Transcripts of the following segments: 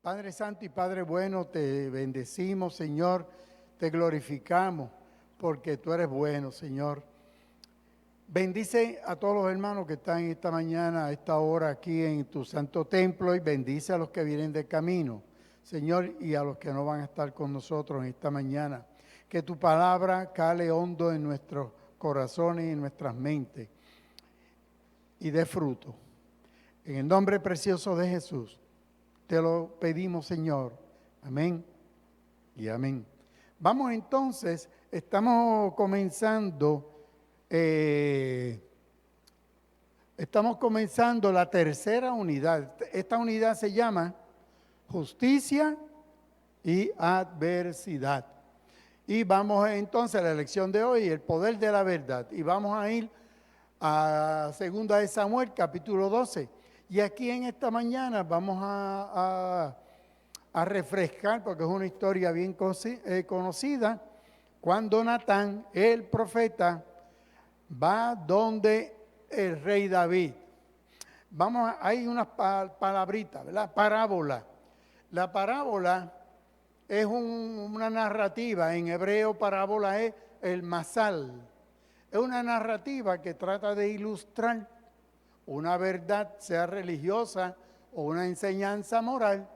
Padre Santo y Padre bueno, te bendecimos, Señor, te glorificamos porque tú eres bueno, Señor. Bendice a todos los hermanos que están esta mañana, a esta hora aquí en tu santo templo y bendice a los que vienen de camino, Señor, y a los que no van a estar con nosotros en esta mañana. Que tu palabra cale hondo en nuestros corazones y en nuestras mentes y dé fruto. En el nombre precioso de Jesús, te lo pedimos, Señor. Amén y amén. Vamos entonces, estamos comenzando la tercera unidad. Esta unidad se llama Justicia y Adversidad. Y vamos entonces a la lección de hoy, el poder de la verdad. Y vamos a ir a 2 de Samuel, capítulo 12. Y aquí en esta mañana vamos a refrescar, porque es una historia bien conocida, cuando Natán, el profeta, va donde el rey David. Hay unas palabritas, ¿verdad? Parábola. La parábola es una narrativa, en hebreo parábola es el masal. Es una narrativa que trata de ilustrar una verdad, sea religiosa o una enseñanza moral,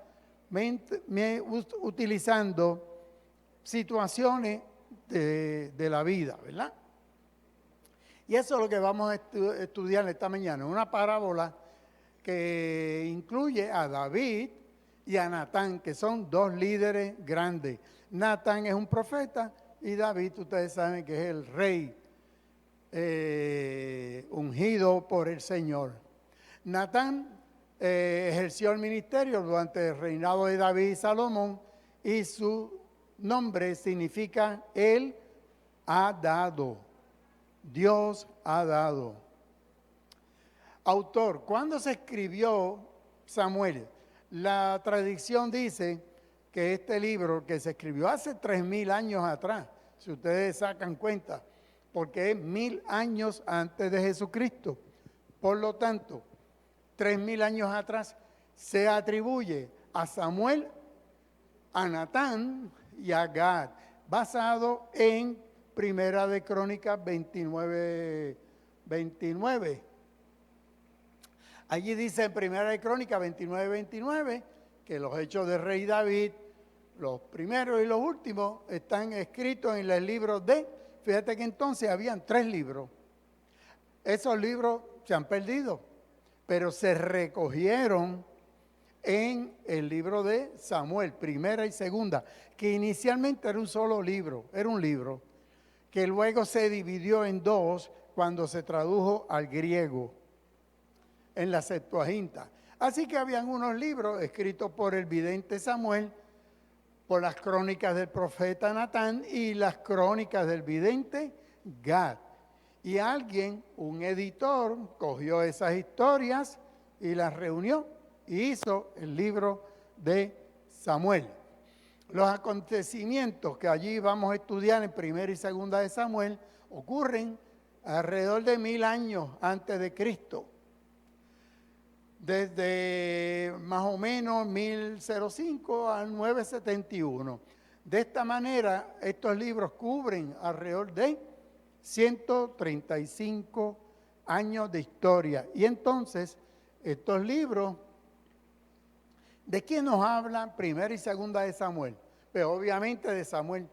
utilizando situaciones de la vida, ¿verdad? Y eso es lo que vamos a estudiar esta mañana, una parábola que incluye a David y a Natán, que son dos líderes grandes. Natán es un profeta y David, ustedes saben que es el rey ungido por el Señor. Natán ejerció el ministerio durante el reinado de David y Salomón y su nombre significa Él ha dado. Dios ha dado. Autor, ¿cuándo se escribió Samuel? La tradición dice que este libro que se escribió hace 3000 años atrás, si ustedes sacan cuenta, porque es 1000 años antes de Jesucristo. Por lo tanto, 3000 años atrás se atribuye a Samuel, a Natán y a Gad, basado en Primera de Crónicas 29. Allí dice en Primera de Crónicas 29 que los hechos del rey David, los primeros y los últimos, están escritos en el libro de... Fíjate que entonces habían 3 libros. Esos libros se han perdido, pero se recogieron en el libro de Samuel, Primera y Segunda, que inicialmente era un solo libro, era un libro, que luego se dividió en 2 cuando se tradujo al griego, en la Septuaginta. Así que habían unos libros escritos por el vidente Samuel, por las crónicas del profeta Natán y las crónicas del vidente Gad. Y alguien, un editor, cogió esas historias y las reunió y hizo el libro de Samuel. Los acontecimientos que allí vamos a estudiar en Primera y Segunda de Samuel ocurren alrededor de 1000 años antes de Cristo. Desde más o menos 1005 al 971. De esta manera, estos libros cubren alrededor de 135 años de historia. Y entonces, estos libros, ¿de quién nos hablan Primera y Segunda de Samuel? Pues obviamente de Samuel,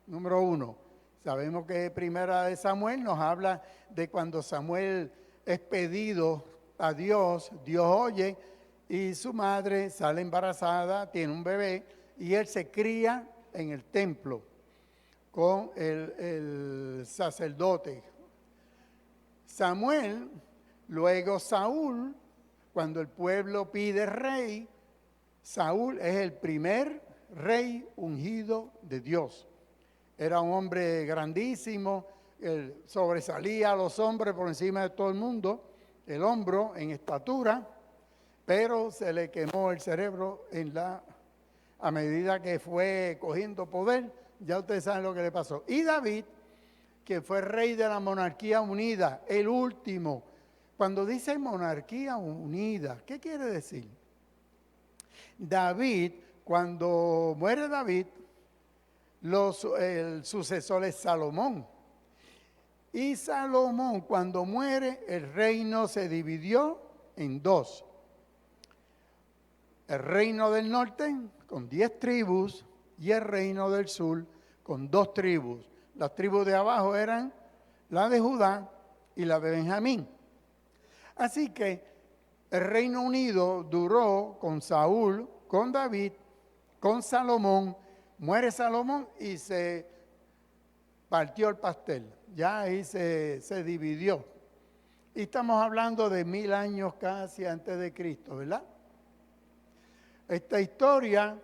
número 1. Sabemos que Primera de Samuel nos habla de cuando Samuel es pedido a Dios, Dios oye, y su madre sale embarazada, tiene un bebé, y él se cría en el templo con el sacerdote. Samuel, luego Saúl, cuando el pueblo pide rey, Saúl es el primer rey ungido de Dios. Era un hombre grandísimo, él sobresalía a los hombres por encima de todo el mundo, el hombro en estatura, pero se le quemó el cerebro a medida que fue cogiendo poder. Ya ustedes saben lo que le pasó. Y David, que fue rey de la monarquía unida, el último. Cuando dice monarquía unida, ¿qué quiere decir? David Cuando muere David, el sucesor es Salomón. Y Salomón, cuando muere, el reino se dividió en dos. El reino del norte con 10 tribus y el reino del sur con 2 tribus. Las tribus de abajo eran la de Judá y la de Benjamín. Así que el Reino Unido duró con Saúl, con David, con Salomón. Muere Salomón y se partió el pastel. Ya ahí se dividió. Y estamos hablando de 1000 años casi antes de Cristo, ¿verdad? Esta historia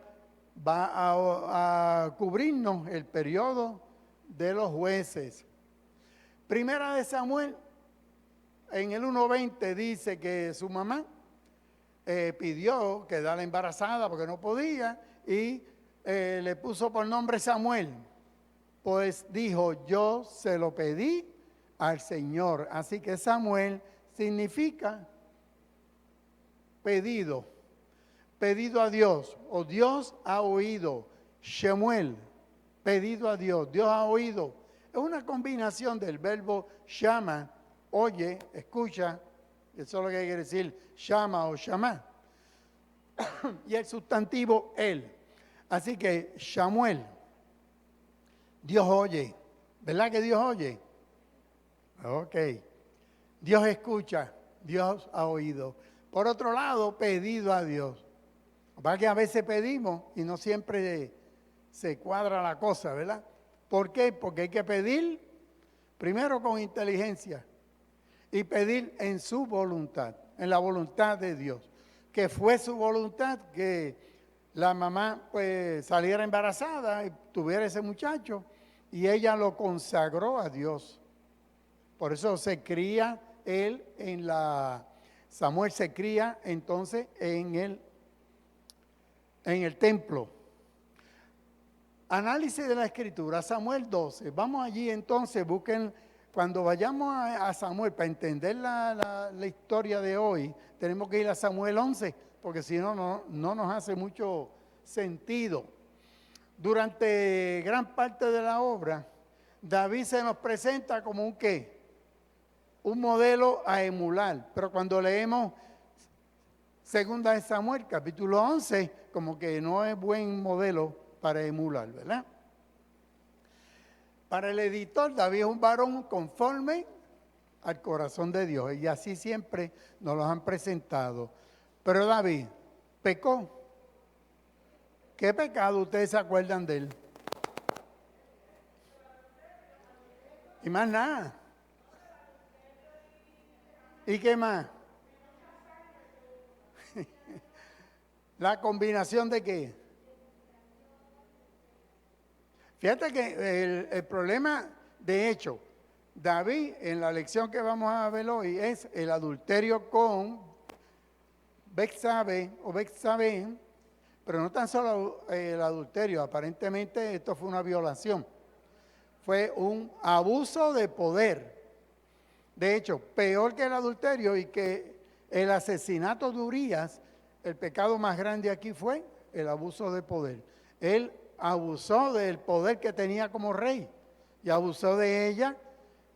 va a cubrirnos el periodo de los jueces. Primera de Samuel, en el 1:20 dice que su mamá pidió quedara embarazada porque no podía y le puso por nombre Samuel. Pues dijo, yo se lo pedí al Señor. Así que Samuel significa pedido, pedido a Dios, o Dios ha oído. Shemuel, pedido a Dios, Dios ha oído. Es una combinación del verbo shama, oye, escucha, eso es lo que quiere decir shama o shama, y el sustantivo él. Así que Samuel, Dios oye, ¿verdad que Dios oye? Ok, Dios escucha, Dios ha oído. Por otro lado, pedido a Dios. Va que a veces pedimos y no siempre se cuadra la cosa, ¿verdad? ¿Por qué? Porque hay que pedir primero con inteligencia y pedir en su voluntad, en la voluntad de Dios. Que fue su voluntad que la mamá pues saliera embarazada y tuviera ese muchacho y ella lo consagró a Dios. Por eso se cría él Samuel se cría entonces en el templo. Análisis de la Escritura, Samuel 12. Vamos allí entonces, busquen, cuando vayamos a Samuel, para entender la historia de hoy, tenemos que ir a Samuel 11, porque si no, no nos hace mucho sentido. Durante gran parte de la obra, David se nos presenta como un ¿qué? Un modelo a emular. Pero cuando leemos Segunda de Samuel, capítulo 11, como que no es buen modelo para emular, ¿verdad? Para el editor, David es un varón conforme al corazón de Dios. Y así siempre nos lo han presentado. Pero David pecó. ¿Qué pecado ustedes se acuerdan de él? Y más nada. ¿Y qué más? ¿La combinación de qué? Fíjate que el problema, de hecho, David, en la lección que vamos a ver hoy, es el adulterio con Betsabé o Betsabé, pero no tan solo el adulterio, aparentemente esto fue una violación. Fue un abuso de poder. De hecho, peor que el adulterio y que el asesinato de Urías, el pecado más grande aquí fue el abuso de poder. Él abusó del poder que tenía como rey y abusó de ella,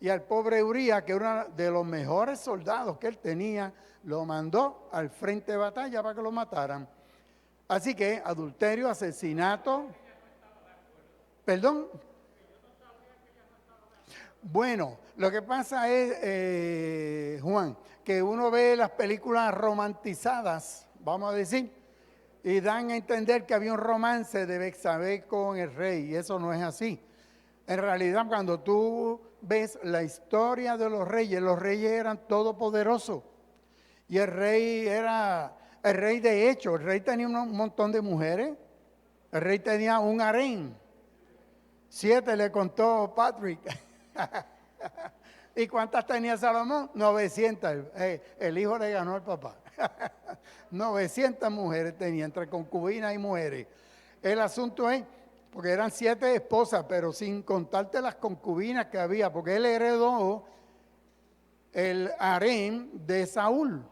y al pobre Urías, que era uno de los mejores soldados que él tenía, lo mandó al frente de batalla para que lo mataran. Así que adulterio, asesinato, perdón. Bueno, lo que pasa es, Juan, que uno ve las películas romantizadas, vamos a decir, y dan a entender que había un romance de Betsabé con el rey, y eso no es así. En realidad, cuando tú ves la historia de los reyes eran todopoderosos, y el rey era el rey de hecho, el rey tenía un montón de mujeres, el rey tenía un harén, 7 le contó Patrick. ¿Y cuántas tenía Salomón? 900. El hijo le ganó al papá. 900 mujeres tenía, entre concubinas y mujeres. El asunto es, porque eran 7 esposas, pero sin contarte las concubinas que había, porque él heredó el harén de Saúl.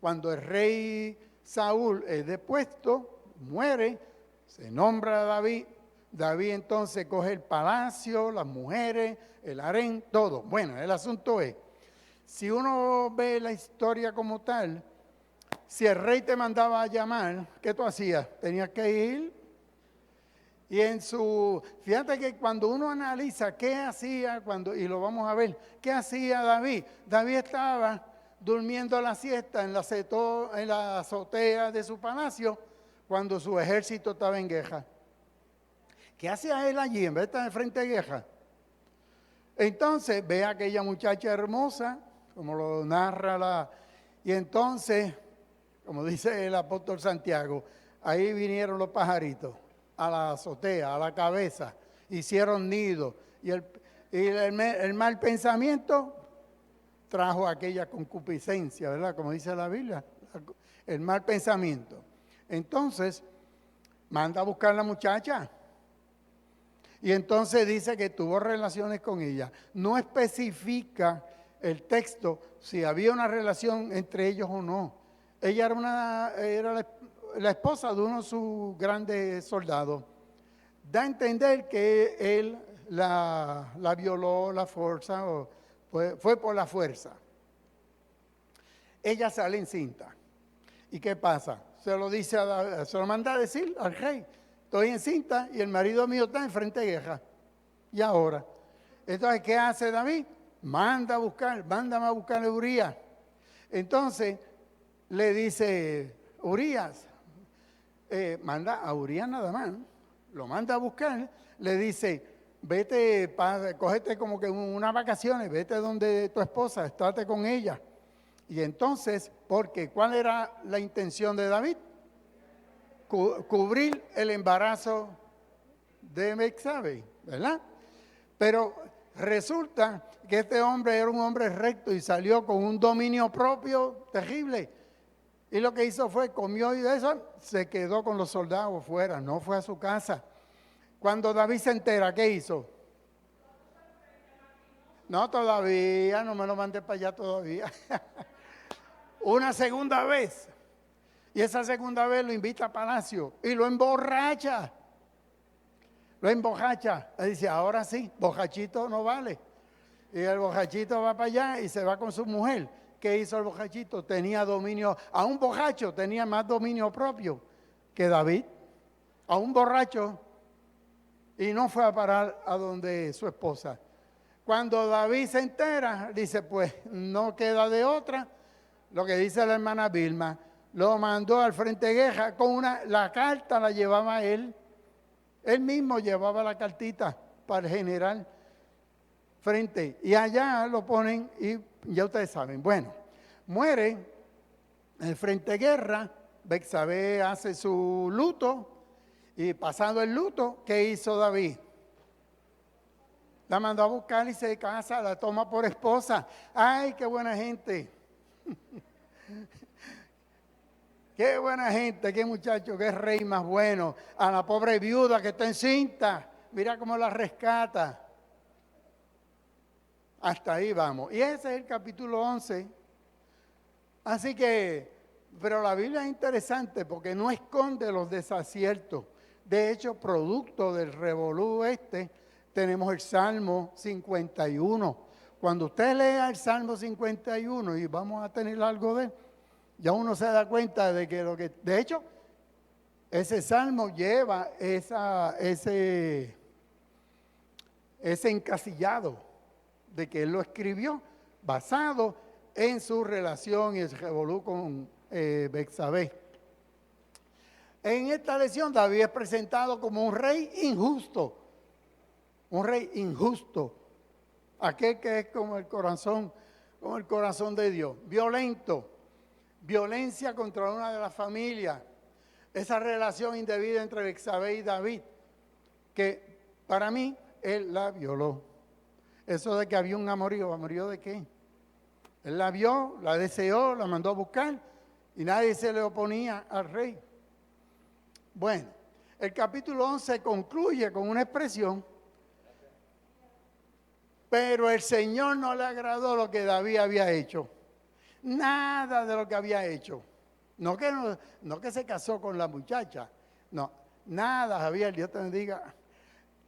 Cuando el rey Saúl es depuesto, muere, se nombra a David. David entonces coge el palacio, las mujeres, el harén, todo. Bueno, el asunto es, si uno ve la historia como tal, si el rey te mandaba a llamar, ¿qué tú hacías? Tenías que ir. Y fíjate que cuando uno analiza qué hacía, y lo vamos a ver, ¿qué hacía David? David estaba durmiendo la siesta en la azotea de su palacio cuando su ejército estaba en guerra. ¿Qué hacía él allí en vez de estar frente de guerra? Entonces ve a aquella muchacha hermosa, como lo narra y entonces, como dice el apóstol Santiago, ahí vinieron los pajaritos a la azotea, a la cabeza, hicieron nido. Y el mal pensamiento trajo aquella concupiscencia, ¿verdad? Como dice la Biblia, el mal pensamiento. Entonces, manda a buscar a la muchacha. Y entonces dice que tuvo relaciones con ella. No especifica el texto si había una relación entre ellos o no. Ella era la esposa de uno de sus grandes soldados. Da a entender que él la violó, la fuerza, o fue por la fuerza. Ella sale encinta. ¿Y qué pasa? Se lo manda a decir al rey. Estoy encinta y el marido mío está en frente de guerra. ¿Y ahora? Entonces, ¿qué hace David? Mándame a buscar a Urías. Entonces, le dice, Urías, manda a Urías nada más, lo manda a buscar, le dice, vete, cógete como que unas vacaciones, vete donde tu esposa, estate con ella. Y entonces, ¿cuál era la intención de David? Cubrir el embarazo de Bexabe, ¿verdad? Pero resulta que este hombre era un hombre recto y salió con un dominio propio terrible. Y lo que hizo fue, comió y de eso se quedó con los soldados fuera, no fue a su casa. Cuando David se entera, ¿qué hizo? No, todavía, no me lo mandé para allá todavía. Una segunda vez. Y esa segunda vez lo invita a palacio y lo emborracha. Le dice, ahora sí, bojachito no vale. Y el bojachito va para allá y se va con su mujer. ¿Qué hizo el bojachito? Tenía dominio, a un borracho tenía más dominio propio que David. A un borracho. Y no fue a parar a donde su esposa. Cuando David se entera, dice, pues no queda de otra. Lo que dice la hermana Vilma, lo mandó al frente de guerra con la carta la llevaba él. Él mismo llevaba la cartita para el general frente. Y allá lo ponen y ya ustedes saben. Bueno, muere en el frente de guerra. Bexabe hace su luto. Y pasado el luto, ¿qué hizo David? La mandó a buscar y se casa, la toma por esposa. ¡Ay, qué buena gente! Qué buena gente, qué muchacho, qué rey más bueno. A la pobre viuda que está encinta, mira cómo la rescata. Hasta ahí vamos. Y ese es el capítulo 11. Así que, pero la Biblia es interesante porque no esconde los desaciertos. De hecho, producto del revolú tenemos el Salmo 51. Cuando usted lea el Salmo 51, y vamos a tener algo de él, ya uno se da cuenta de que de hecho, ese salmo lleva ese encasillado de que él lo escribió basado en su relación y el revolú con Bexabe. En esta lección David es presentado como un rey injusto, aquel que es como el corazón de Dios, violento. Violencia contra una de las familias, esa relación indebida entre Bexabe y David, que para mí él la violó. Eso de que había un amorío ¿de qué? Él la vio, la deseó, la mandó a buscar y nadie se le oponía al rey. Bueno, el capítulo 11 concluye con una expresión, pero el Señor no le agradó lo que David había hecho. Nada de lo que había hecho. No que se casó con la muchacha. No, nada, Javier, Dios te bendiga.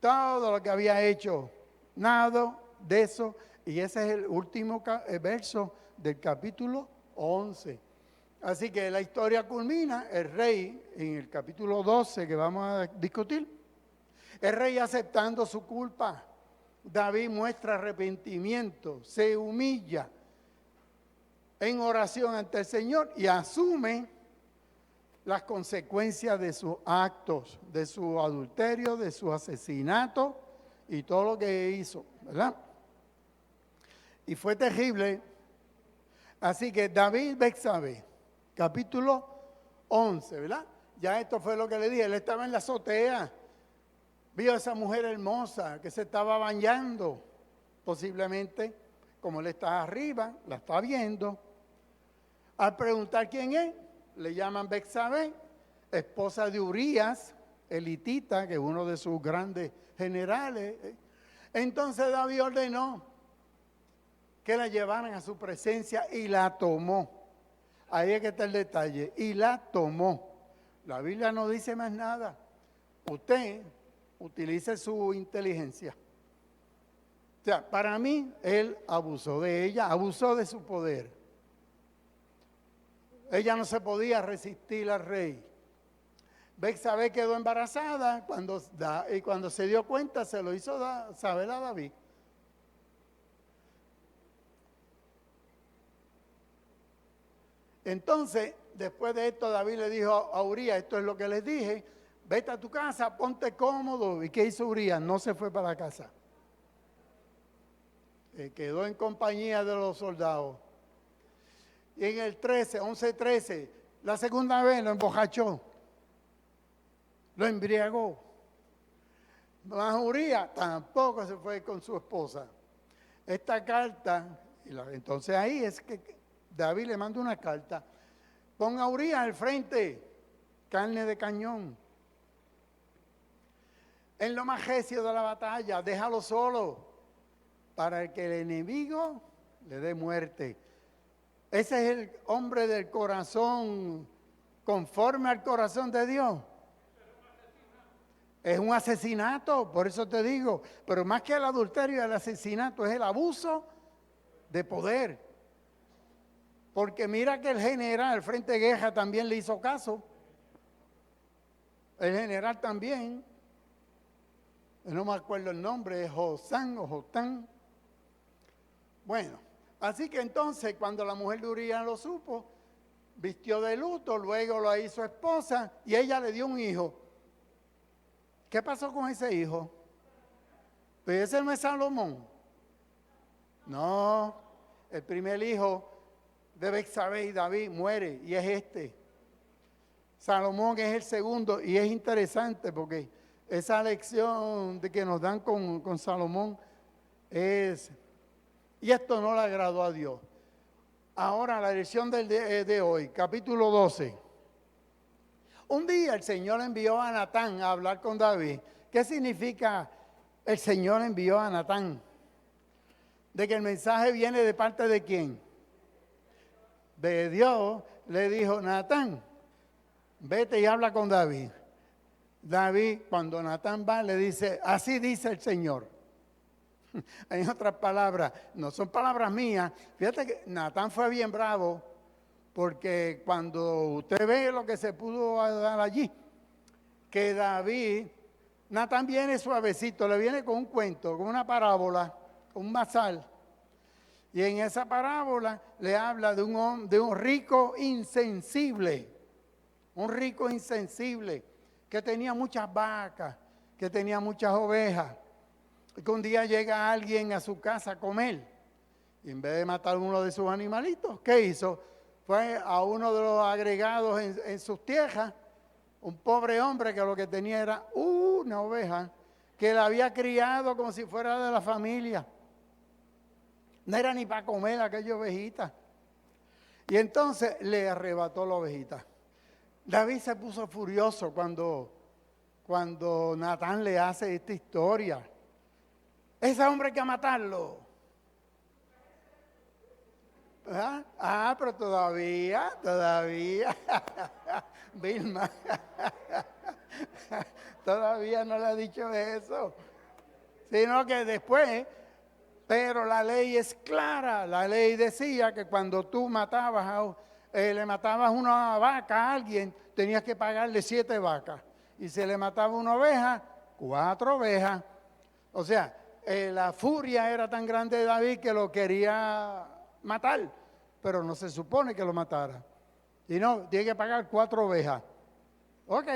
Todo lo que había hecho, nada de eso. Y ese es el último verso del capítulo 11. Así que la historia culmina, el rey, en el capítulo 12 que vamos a discutir, el rey aceptando su culpa. David muestra arrepentimiento, se humilla en oración ante el Señor y asume las consecuencias de sus actos, de su adulterio, de su asesinato y todo lo que hizo, ¿verdad? Y fue terrible. Así que David Betsabé, capítulo 11, ¿verdad? Ya esto fue lo que le dije, él estaba en la azotea, vio a esa mujer hermosa que se estaba bañando, posiblemente, como él está arriba, la está viendo. Al preguntar quién es, le llaman Betsabé, esposa de Urías, elitita, que es uno de sus grandes generales. Entonces David ordenó que la llevaran a su presencia y la tomó. Ahí es que está el detalle, y la tomó. La Biblia no dice más nada. Usted utilice su inteligencia. O sea, para mí, él abusó de ella, abusó de su poder. Ella no se podía resistir al rey. Betsabé quedó embarazada y cuando se dio cuenta se lo hizo saber a David. Entonces, después de esto, David le dijo a Urías, esto es lo que les dije, vete a tu casa, ponte cómodo. ¿Y qué hizo Urías? No se fue para la casa. Quedó en compañía de los soldados. Y en el 11:13, la segunda vez lo embojachó, lo embriagó. Mas Urías tampoco se fue con su esposa. Esta carta, entonces ahí es que David le manda una carta. Ponga a Urías al frente, carne de cañón. En lo más recio de la batalla, déjalo solo, para que el enemigo le dé muerte. Ese es el hombre del corazón, conforme al corazón de Dios. Es un asesinato, por eso te digo. Pero más que el adulterio y el asesinato, es el abuso de poder. Porque mira que el general, el frente de guerra, también le hizo caso. El general también. No me acuerdo el nombre, es Josán o Jotán. Bueno, así que entonces cuando la mujer de Urías lo supo, vistió de luto, luego lo hizo esposa y ella le dio un hijo. ¿Qué pasó con ese hijo? Pues ese no es Salomón. No, el primer hijo de Betsabé y David muere y es este. Salomón es el segundo y es interesante porque esa lección de que nos dan con Salomón es, y esto no le agradó a Dios. Ahora la lección de hoy, capítulo 12. Un día el Señor envió a Natán a hablar con David. ¿Qué significa el Señor envió a Natán? De que el mensaje viene de parte de quién. De Dios. Le dijo, Natán, vete y habla con David. David, cuando Natán va, le dice, así dice el Señor. En otras palabras, no son palabras mías. Fíjate que Natán fue bien bravo, porque cuando usted ve lo que se pudo dar allí, que David, Natán viene suavecito, le viene con un cuento, con una parábola, con un masal. Y en esa parábola le habla de un rico insensible, que tenía muchas vacas, que tenía muchas ovejas. Y que un día llega alguien a su casa a comer. Y en vez de matar uno de sus animalitos, ¿qué hizo? Fue a uno de los agregados en sus tierras, un pobre hombre que lo que tenía era una oveja que la había criado como si fuera de la familia. No era ni para comer aquella ovejita. Y entonces le arrebató la ovejita. David se puso furioso cuando Natán le hace esta historia. Ese hombre hay que matarlo. Pero todavía, Vilma, todavía no le ha dicho eso. Sino que después, pero la ley es clara. La ley decía que cuando tú le matabas una vaca a alguien, tenías que pagarle 7 vacas. Y si le mataba una oveja, 4 ovejas. O sea, la furia era tan grande de David que lo quería matar, pero no se supone que lo matara. Y no, tiene que pagar 4 ovejas. Ok.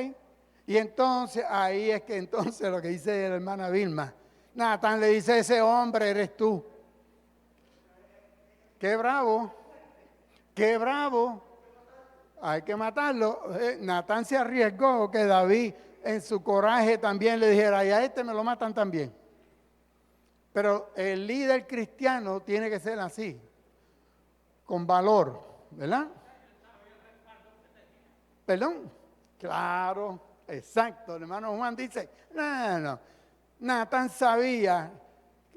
Y entonces, ahí es que entonces lo que dice la hermana Vilma, Natán le dice, ese hombre eres tú. Qué bravo, qué bravo. Hay que matarlo. Natán se arriesgó que David en su coraje también le dijera, y a este me lo matan también. Pero el líder cristiano tiene que ser así, con valor, ¿verdad? ¿Perdón? Claro, exacto. El hermano Juan dice, no. Natán sabía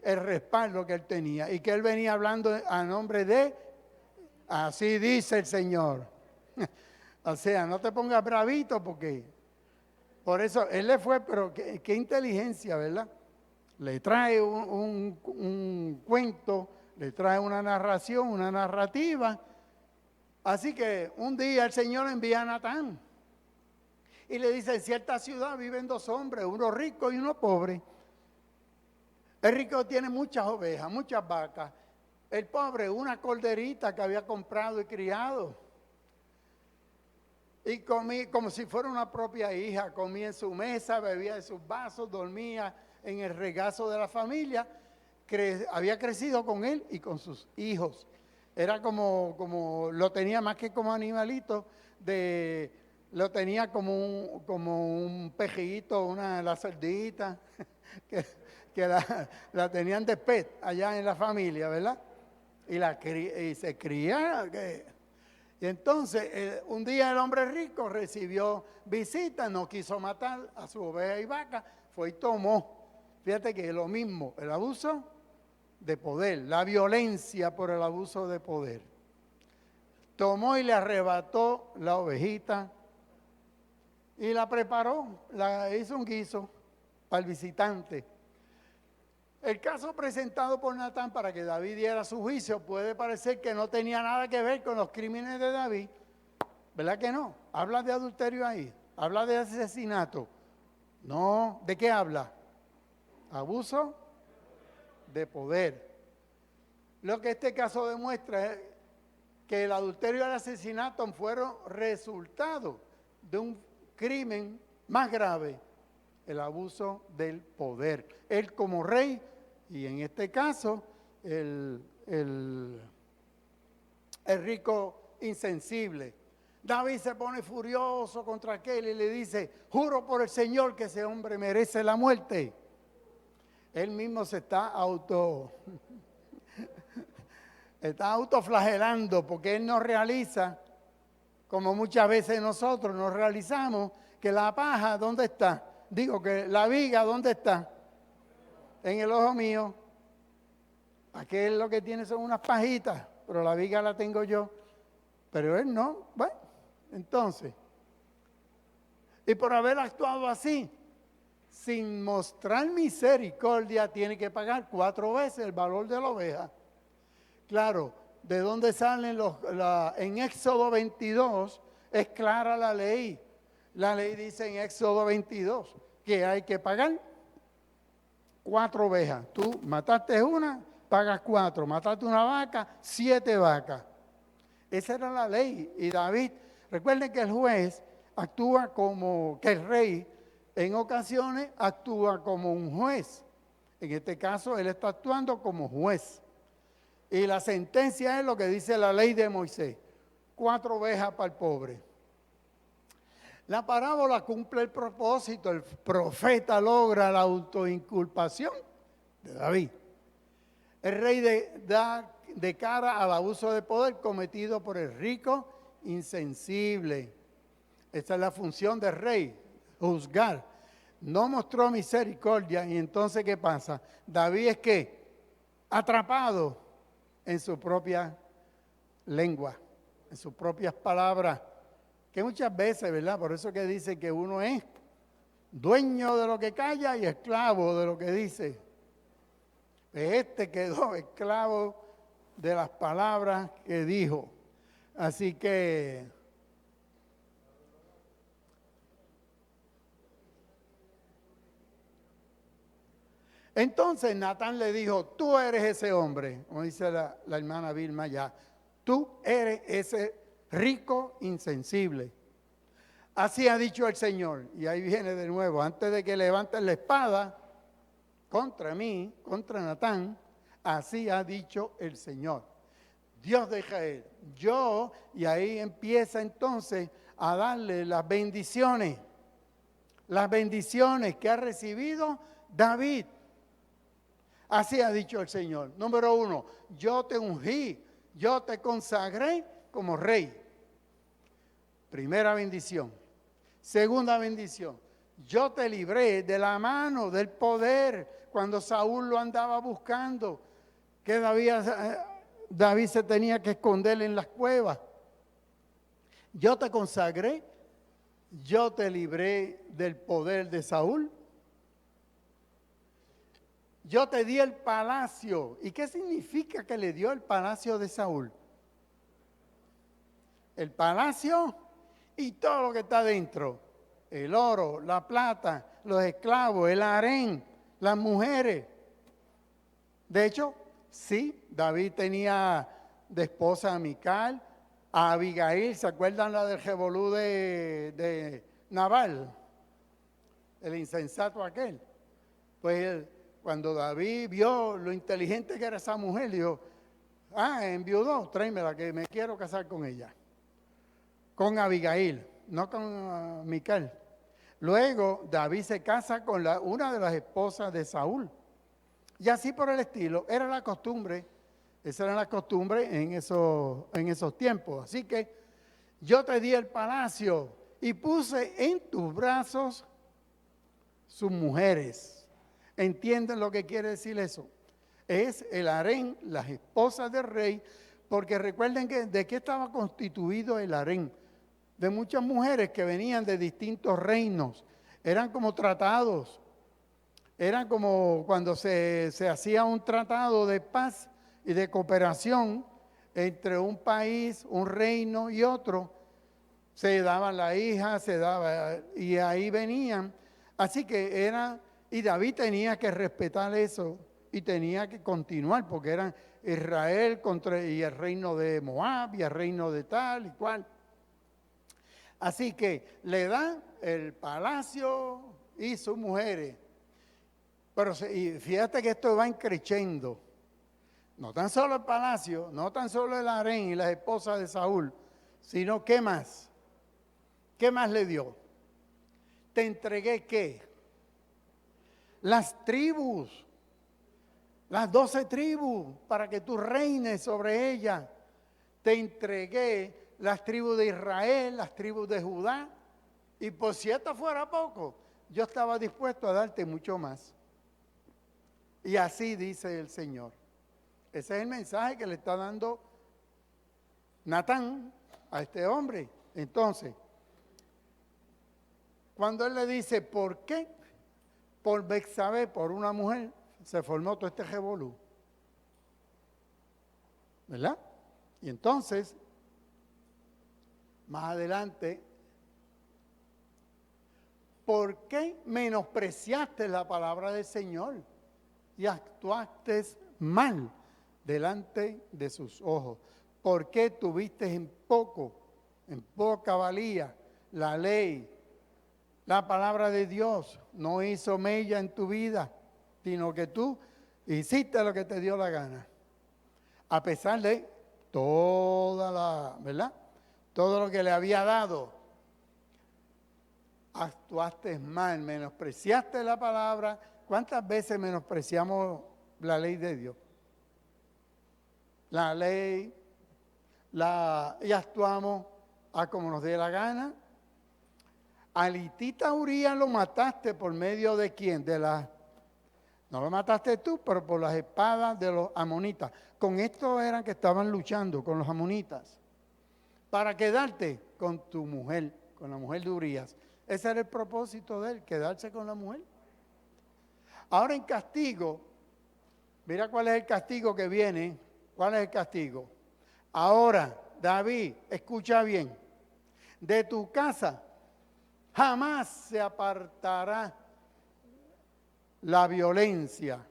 el respaldo que él tenía y que él venía hablando a nombre de, así dice el Señor. O sea, no te pongas bravito porque, por eso, él le fue, pero qué inteligencia, ¿verdad? Le trae un cuento, le trae una narración, una narrativa. Así que un día el Señor envía a Natán y le dice, en cierta ciudad viven 2 hombres, uno rico y uno pobre. El rico tiene muchas ovejas, muchas vacas. El pobre, una corderita que había comprado y criado. Y comía como si fuera una propia hija, comía en su mesa, bebía de sus vasos, dormía en el regazo de la familia. Había crecido con él y con sus hijos. Era como lo tenía más que como animalito, lo tenía como un pejito, la cerdita, que la tenían de pet allá en la familia, ¿verdad? Y se cría. Y entonces, un día el hombre rico recibió visita, no quiso matar a su oveja y vaca, fue y tomó. Fíjate que es lo mismo, el abuso de poder, la violencia por el abuso de poder. Tomó y le arrebató la ovejita y la preparó, hizo un guiso para el visitante. El caso presentado por Natán para que David diera su juicio puede parecer que no tenía nada que ver con los crímenes de David. ¿Verdad que no? Habla de adulterio ahí, habla de asesinato. No, ¿de qué habla? Abuso de poder. Lo que este caso demuestra es que el adulterio y el asesinato fueron resultado de un crimen más grave, el abuso del poder. Él como rey, y en este caso, el rico insensible. David se pone furioso contra aquel y le dice, juro por el Señor que ese hombre merece la muerte. Él mismo se está autoflagelando porque él no realiza, como muchas veces nosotros nos realizamos, que la paja, ¿dónde está? Digo que la viga, ¿dónde está? En el ojo mío. Aquel lo que tiene son unas pajitas, pero la viga la tengo yo. Pero él no. Bueno, entonces. Y por haber actuado así, sin mostrar misericordia, tiene que pagar 4 veces el valor de la oveja. Claro, ¿de dónde salen en Éxodo 22 es clara la ley? La ley dice en Éxodo 22 que hay que pagar 4 ovejas. Tú mataste una, pagas 4. Mataste una vaca, 7 vacas. Esa era la ley. Y David, recuerden que el juez actúa que el rey en ocasiones actúa como un juez. En este caso, él está actuando como juez. Y la sentencia es lo que dice la ley de Moisés. 4 ovejas para el pobre. La parábola cumple el propósito. El profeta logra la autoinculpación de David. El rey da de cara al abuso de poder cometido por el rico insensible. Esta es la función del rey, juzgar. No mostró misericordia y entonces ¿qué pasa? David es que atrapado en su propia lengua, en sus propias palabras, que muchas veces, ¿verdad? Por eso que dice que uno es dueño de lo que calla y esclavo de lo que dice. Este quedó esclavo de las palabras que dijo. Así que entonces Natán le dijo, tú eres ese hombre, como dice la hermana Vilma ya, tú eres ese rico insensible. Así ha dicho el Señor. Y ahí viene de nuevo, antes de que levanten la espada contra mí, contra Natán, así ha dicho el Señor, Dios de Israel. Yo, y ahí empieza entonces a darle las bendiciones que ha recibido David. Así ha dicho el Señor. Número 1, yo te ungí, yo te consagré como rey. Primera bendición. Segunda bendición, yo te libré de la mano, del poder, cuando Saúl lo andaba buscando, que David se tenía que esconder en las cuevas. Yo te consagré, yo te libré del poder de Saúl. Yo te di el palacio. ¿Y qué significa que le dio el palacio de Saúl? El palacio y todo lo que está dentro. El oro, la plata, los esclavos, el harén, las mujeres. De hecho, sí, David tenía de esposa a Mical, a Abigail. ¿Se acuerdan la del revolú de Nabal? El insensato aquel. Pues cuando David vio lo inteligente que era esa mujer, dijo, enviudó, tráemela que me quiero casar con ella. Con Abigail, no con Mical. Luego David se casa con una de las esposas de Saúl. Y así por el estilo, era la costumbre, esa era la costumbre en esos tiempos. Así que yo te di el palacio y puse en tus brazos sus mujeres. ¿Entienden lo que quiere decir eso? Es el harén, las esposas del rey, porque recuerden que de qué estaba constituido el harén. De muchas mujeres que venían de distintos reinos. Eran como tratados. Eran como cuando se hacía un tratado de paz y de cooperación entre un país, un reino y otro. Se daban la hija, y ahí venían. Así que y David tenía que respetar eso y tenía que continuar porque eran Israel y el reino de Moab y el reino de tal y cual. Así que le dan el palacio y sus mujeres. Pero y fíjate que esto va increciendo. No tan solo el palacio, no tan solo el harén y las esposas de Saúl, sino ¿qué más? ¿Qué más le dio? Te entregué ¿qué? Las tribus, las 12 tribus, para que tú reines sobre ellas. Te entregué las tribus de Israel, las tribus de Judá, y por si esto fuera poco, yo estaba dispuesto a darte mucho más. Y así dice el Señor. Ese es el mensaje que le está dando Natán a este hombre. Entonces, cuando él le dice, ¿por qué? Por Betsabé, por una mujer, se formó todo este revolú. ¿Verdad? Y entonces, más adelante, ¿por qué menospreciaste la palabra del Señor y actuaste mal delante de sus ojos? ¿Por qué tuviste en poca valía la ley, la palabra de Dios? No hizo mella en tu vida, sino que tú hiciste lo que te dio la gana. A pesar de ¿verdad? Todo lo que le había dado, actuaste mal, menospreciaste la palabra. ¿Cuántas veces menospreciamos la ley de Dios? La ley, y actuamos a como nos dé la gana. A Litita Urías lo mataste por medio de ¿quién? No lo mataste tú, pero por las espadas de los amonitas. Con esto eran que estaban luchando con los amonitas. Para quedarte con tu mujer, con la mujer de Urías. Ese era el propósito de él, quedarse con la mujer. Ahora en castigo, mira cuál es el castigo que viene. ¿Cuál es el castigo? Ahora, David, escucha bien. De tu casa jamás se apartará la violencia.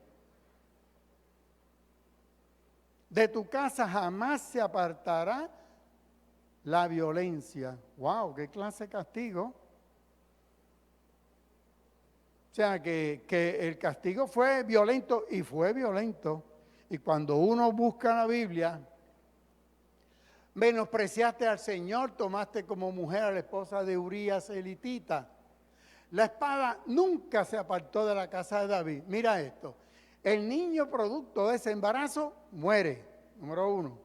De tu casa jamás se apartará la violencia. ¡Wow! ¡Qué clase de castigo! O sea, que el castigo fue violento y fue violento. Y cuando uno busca la Biblia, menospreciaste al Señor, tomaste como mujer a la esposa de Urías elitita. La espada nunca se apartó de la casa de David. Mira esto. El niño producto de ese embarazo muere, número 1.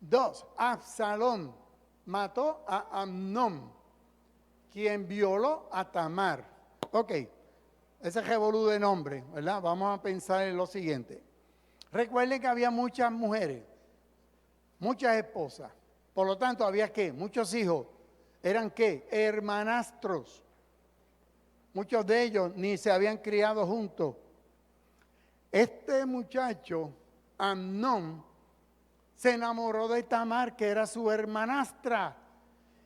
2, Absalón mató a Amnón, quien violó a Tamar. Ok, ese revolú de nombre, ¿verdad? Vamos a pensar en lo siguiente. Recuerden que había muchas mujeres, muchas esposas. Por lo tanto, había ¿qué? Muchos hijos. ¿Eran qué? Hermanastros. Muchos de ellos ni se habían criado juntos. Este muchacho, Amnón, se enamoró de Tamar, que era su hermanastra.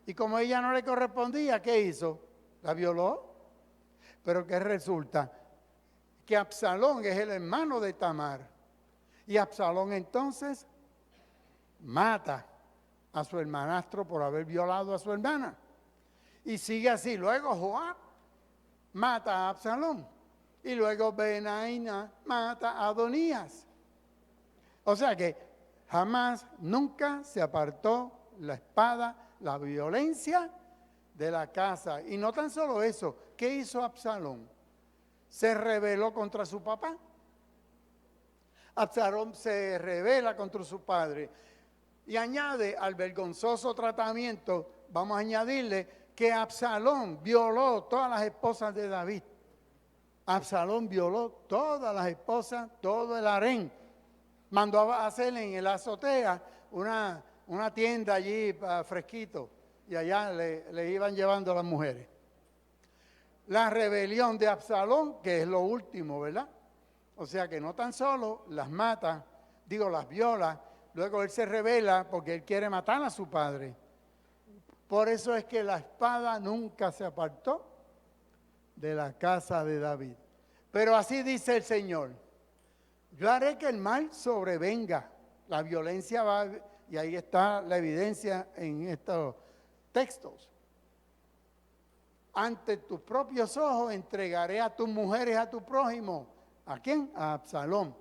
Y como ella no le correspondía, ¿qué hizo? La violó. Pero ¿qué resulta? Que Absalón es el hermano de Tamar. Y Absalón entonces mata a su hermanastro por haber violado a su hermana. Y sigue así. Luego Joab mata a Absalón. Y luego Benaína mata a Adonías. O sea que jamás, nunca se apartó la espada, la violencia de la casa. Y no tan solo eso, ¿qué hizo Absalón? Se rebeló contra su papá. Absalón se rebela contra su padre. Y añade al vergonzoso tratamiento, vamos a añadirle que Absalón violó todas las esposas de David. Absalón violó todas las esposas, todo el harén. Mandó a hacer en la azotea una tienda allí fresquito y allá le iban llevando a las mujeres. La rebelión de Absalón, que es lo último, ¿verdad? O sea que no tan solo las mata, las viola, luego él se rebela porque él quiere matar a su padre. Por eso es que la espada nunca se apartó de la casa de David. Pero así dice el Señor. Yo haré que el mal sobrevenga, la violencia va, y ahí está la evidencia en estos textos. Ante tus propios ojos entregaré a tus mujeres a tu prójimo. ¿A quién? A Absalón.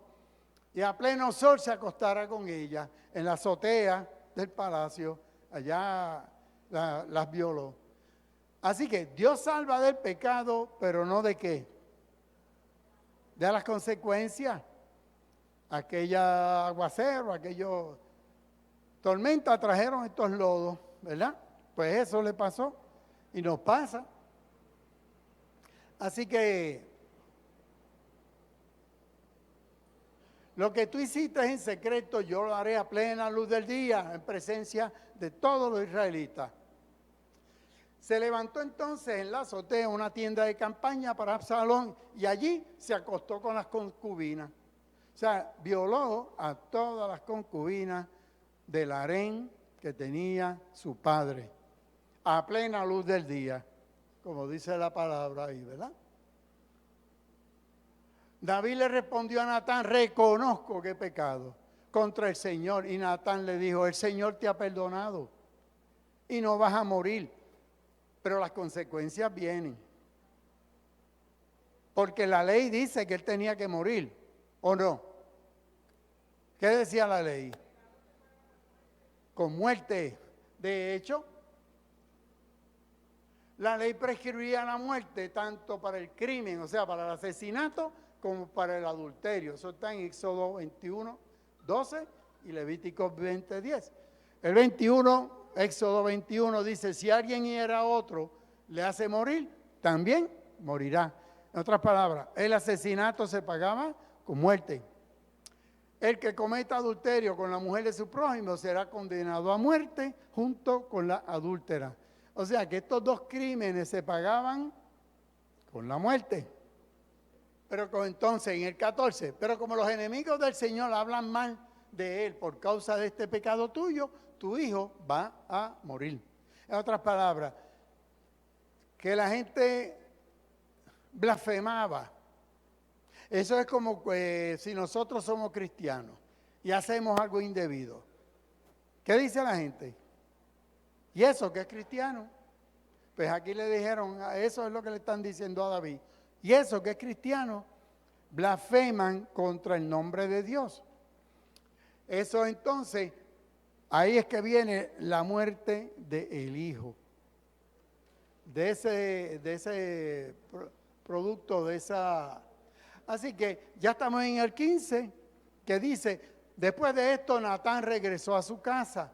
Y a pleno sol se acostará con ella en la azotea del palacio. Allá las violó. Así que Dios salva del pecado, pero no de qué. De las consecuencias. Aquella aguacero, aquello tormenta trajeron estos lodos, ¿verdad? Pues eso le pasó y nos pasa. Así que lo que tú hiciste en secreto, yo lo haré a plena luz del día, en presencia de todos los israelitas. Se levantó entonces en la azotea una tienda de campaña para Absalón y allí se acostó con las concubinas. O sea, violó a todas las concubinas del harén que tenía su padre, a plena luz del día, como dice la palabra ahí, ¿verdad? David le respondió a Natán, reconozco que he pecado contra el Señor. Y Natán le dijo, el Señor te ha perdonado y no vas a morir, pero las consecuencias vienen. Porque la ley dice que él tenía que morir, ¿o no? ¿Qué decía la ley? Con muerte. De hecho, la ley prescribía la muerte tanto para el crimen, o sea, para el asesinato, como para el adulterio. Eso está en Éxodo 21, 12 y Levítico 20, 10. El 21, Éxodo 21 dice, si alguien hiera a otro, le hace morir, también morirá. En otras palabras, el asesinato se pagaba con muerte. El que cometa adulterio con la mujer de su prójimo será condenado a muerte junto con la adúltera. O sea que estos dos crímenes se pagaban con la muerte. Pero entonces en el 14, pero como los enemigos del Señor hablan mal de él por causa de este pecado tuyo, tu hijo va a morir. En otras palabras, que la gente blasfemaba. Eso es como si nosotros somos cristianos y hacemos algo indebido. ¿Qué dice la gente? ¿Y eso que es cristiano? Pues aquí le dijeron, eso es lo que le están diciendo a David. Y eso que es cristiano, blasfeman contra el nombre de Dios. Eso entonces, ahí es que viene la muerte del hijo. De ese producto, de esa... Así que ya estamos en el 15, que dice, después de esto Natán regresó a su casa.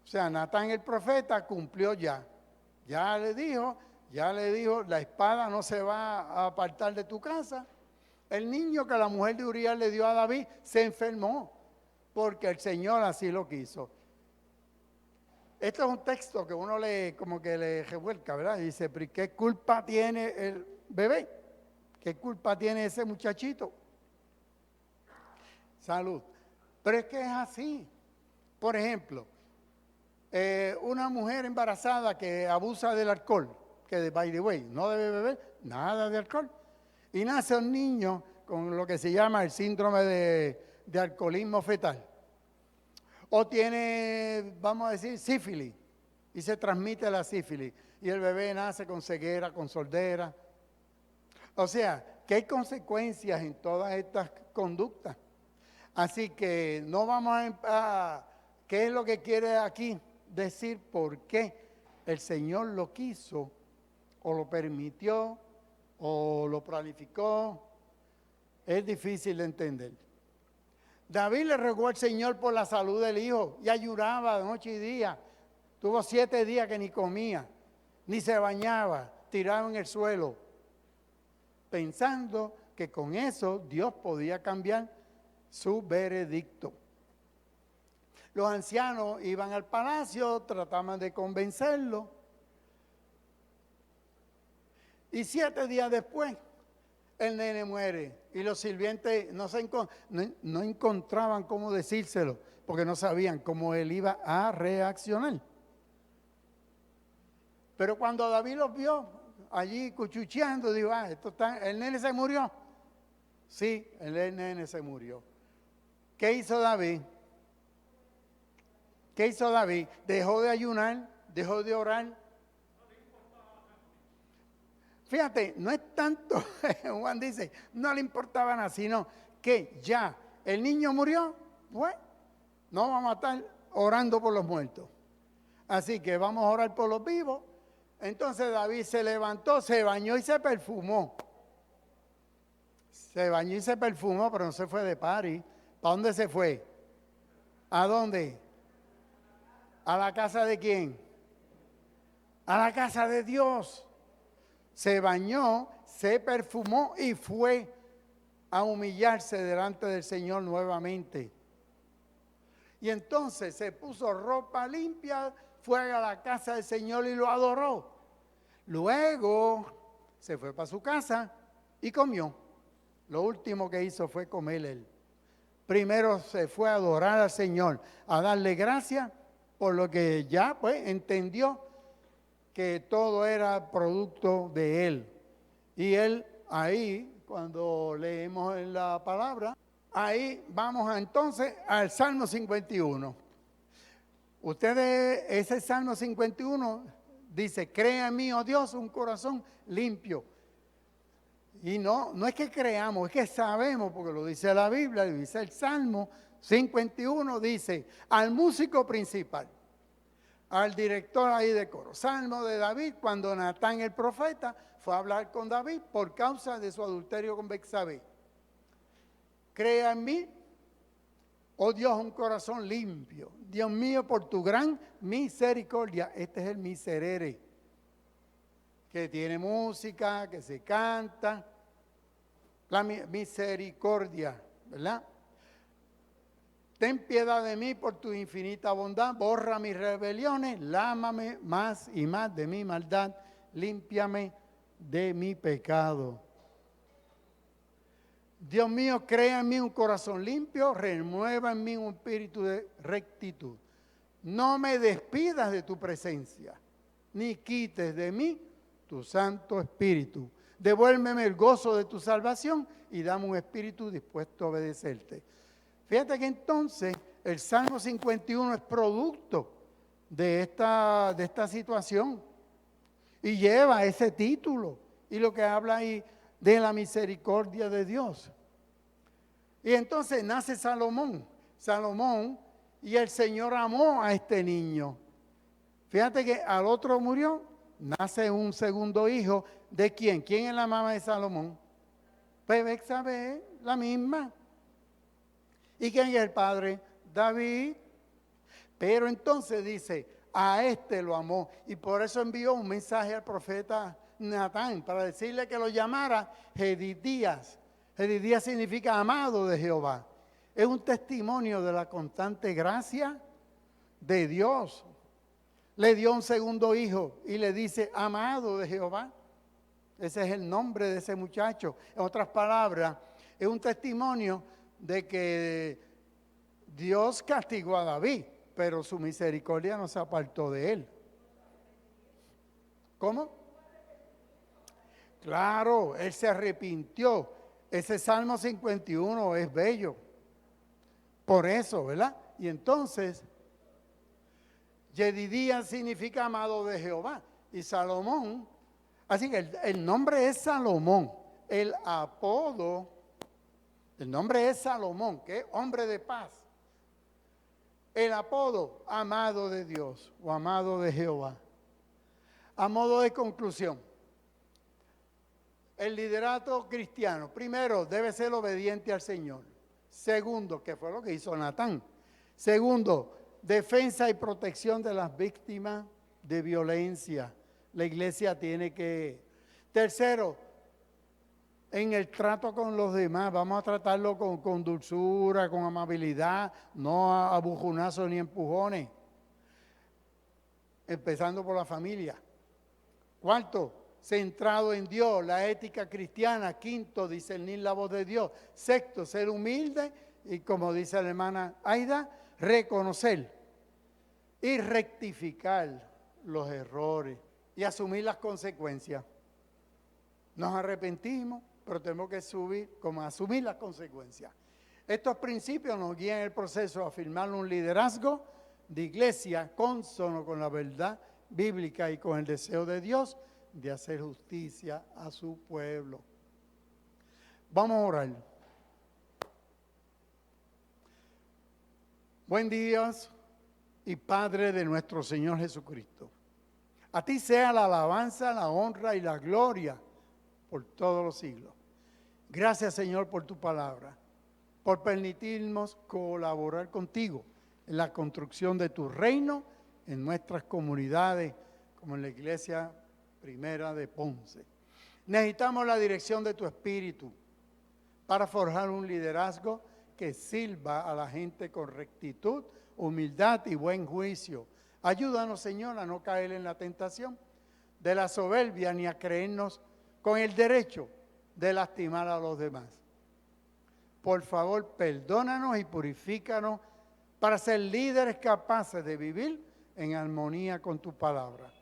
O sea, Natán el profeta cumplió ya. Ya le dijo, la espada no se va a apartar de tu casa. El niño que la mujer de Urías le dio a David se enfermó, porque el Señor así lo quiso. Esto es un texto que uno como que le revuelca, ¿verdad? Y dice, pero ¿qué culpa tiene el bebé? ¿Qué culpa tiene ese muchachito? Salud. Pero es que es así. Por ejemplo, una mujer embarazada que abusa del alcohol, que by the way, no debe beber nada de alcohol, y nace un niño con lo que se llama el síndrome de alcoholismo fetal. O tiene, vamos a decir, sífilis, y se transmite la sífilis, y el bebé nace con ceguera, con sordera. O sea, que hay consecuencias en todas estas conductas. Así que no vamos a ¿qué es lo que quiere aquí decir? ¿Por qué el Señor lo quiso, o lo permitió, o lo planificó? Es difícil de entender. David le rogó al Señor por la salud del hijo y ayunaba noche y día. Tuvo 7 días que ni comía, ni se bañaba, tirado en el suelo, pensando que con eso Dios podía cambiar su veredicto. Los ancianos iban al palacio, trataban de convencerlo. Y 7 días después, el nene muere. Y los sirvientes no encontraban cómo decírselo, porque no sabían cómo él iba a reaccionar. Pero cuando David los vio allí cuchucheando, dijo, el nene se murió. Sí, el nene se murió. ¿Qué hizo David? ¿Qué hizo David? Dejó de ayunar, dejó de orar. Fíjate, no es tanto, Juan dice, no le importaba nada, sino que ya el niño murió, pues no vamos a estar orando por los muertos. Así que vamos a orar por los vivos. Entonces David se levantó, se bañó y se perfumó. Se bañó y se perfumó, pero no se fue de party. ¿Para dónde se fue? ¿A dónde? ¿A la casa de quién? A la casa de Dios. Se bañó, se perfumó y fue a humillarse delante del Señor nuevamente. Y entonces se puso ropa limpia, fue a la casa del Señor y lo adoró. Luego se fue para su casa y comió. Lo último que hizo fue comer él. Primero se fue a adorar al Señor, a darle gracias por lo que ya pues entendió que todo era producto de él. Y él ahí, cuando leemos en la palabra, ahí vamos entonces al Salmo 51. Ustedes, ese Salmo 51 dice, crea en mí, oh Dios, un corazón limpio. Y no es que creamos, es que sabemos, porque lo dice la Biblia, lo dice el Salmo 51, dice, al músico principal, al director ahí de coro. Salmo de David, cuando Natán el profeta fue a hablar con David por causa de su adulterio con Betsabé. Crea en mí, oh Dios, un corazón limpio. Dios mío, por tu gran misericordia. Este es el miserere, que tiene música, que se canta. La misericordia, ¿verdad? Ten piedad de mí por tu infinita bondad, borra mis rebeliones, lávame más y más de mi maldad, límpiame de mi pecado. Dios mío, crea en mí un corazón limpio, renueva en mí un espíritu de rectitud. No me despidas de tu presencia, ni quites de mí tu Santo Espíritu. Devuélveme el gozo de tu salvación y dame un espíritu dispuesto a obedecerte. Fíjate que entonces el Salmo 51 es producto de esta situación y lleva ese título y lo que habla ahí de la misericordia de Dios. Y entonces nace Salomón, y el Señor amó a este niño. Fíjate que al otro murió, nace un segundo hijo. ¿De quién? ¿Quién es la mamá de Salomón? Pues Betsabé, la misma. ¿Y quién es el padre? David. Pero entonces dice, a este lo amó. Y por eso envió un mensaje al profeta Natán para decirle que lo llamara Jedidías. Jedidías significa amado de Jehová. Es un testimonio de la constante gracia de Dios. Le dio un segundo hijo y le dice, amado de Jehová. Ese es el nombre de ese muchacho. En otras palabras, es un testimonio de que Dios castigó a David, pero su misericordia no se apartó de él. ¿Cómo? Claro, él se arrepintió. Ese Salmo 51 es bello. Por eso, ¿verdad? Y entonces, Jedidías significa amado de Jehová. Y Salomón, así que el nombre es Salomón. El apodo, el nombre es Salomón, que es hombre de paz. El apodo, amado de Dios o amado de Jehová. A modo de conclusión, el liderato cristiano, primero, debe ser obediente al Señor. Segundo, que fue lo que hizo Natán. Segundo, defensa y protección de las víctimas de violencia. La iglesia tiene que... Tercero, en el trato con los demás, vamos a tratarlo con dulzura, con amabilidad, no a bujonazos ni empujones. Empezando por la familia. Cuarto, centrado en Dios, la ética cristiana. Quinto, discernir la voz de Dios. Sexto, ser humilde y, como dice la hermana Aida, reconocer y rectificar los errores y asumir las consecuencias. Nos arrepentimos, pero tenemos que asumir las consecuencias. Estos principios nos guían en el proceso de afirmar un liderazgo de iglesia consono con la verdad bíblica y con el deseo de Dios de hacer justicia a su pueblo. Vamos a orar. Buen Dios y Padre de nuestro Señor Jesucristo. A ti sea la alabanza, la honra y la gloria por todos los siglos. Gracias, Señor, por tu palabra, por permitirnos colaborar contigo en la construcción de tu reino en nuestras comunidades, como en la Iglesia Primera de Ponce. Necesitamos la dirección de tu Espíritu para forjar un liderazgo que sirva a la gente con rectitud, humildad y buen juicio. Ayúdanos, Señor, a no caer en la tentación de la soberbia ni a creernos con el derecho de lastimar a los demás. Por favor, perdónanos y purifícanos para ser líderes capaces de vivir en armonía con tu palabra.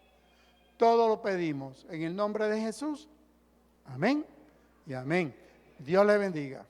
Todo lo pedimos en el nombre de Jesús. Amén y amén. Dios le bendiga.